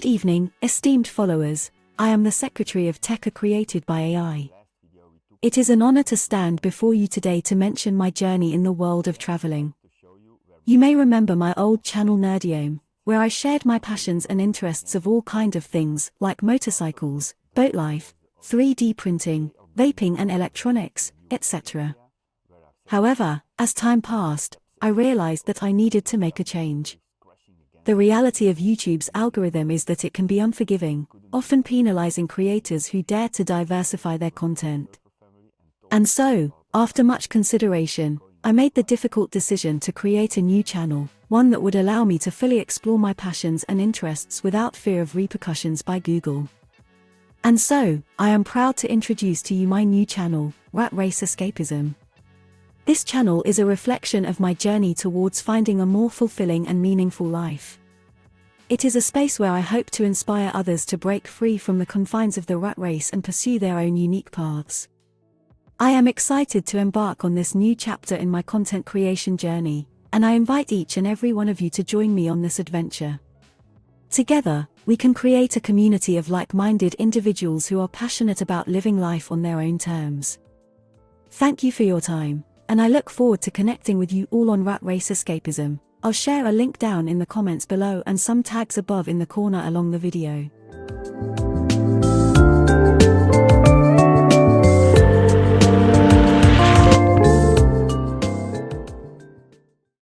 Good evening, esteemed followers. I am the Secretary of Tech created by AI. It is an honor to stand before you today to mention my journey in the world of traveling. You may remember my old channel Nerdiome, where I shared my passions and interests of all kind of things like motorcycles, boat life, 3D printing, vaping and electronics, etc. However, as time passed, I realized that I needed to make a change. The reality of YouTube's algorithm is that it can be unforgiving, often penalizing creators who dare to diversify their content. And so, after much consideration, I made the difficult decision to create a new channel, one that would allow me to fully explore my passions and interests without fear of repercussions by Google. And so, I am proud to introduce to you my new channel, Race Escapism. This channel is a reflection of my journey towards finding a more fulfilling and meaningful life. It is a space where I hope to inspire others to break free from the confines of the rat race and pursue their own unique paths. I am excited to embark on this new chapter in my content creation journey, and I invite each and every one of you to join me on this adventure. Together, we can create a community of like-minded individuals who are passionate about living life on their own terms. Thank you for your time, and I look forward to connecting with you all on Race Escapism. I'll share a link down in the comments below and some tags above in the corner along the video.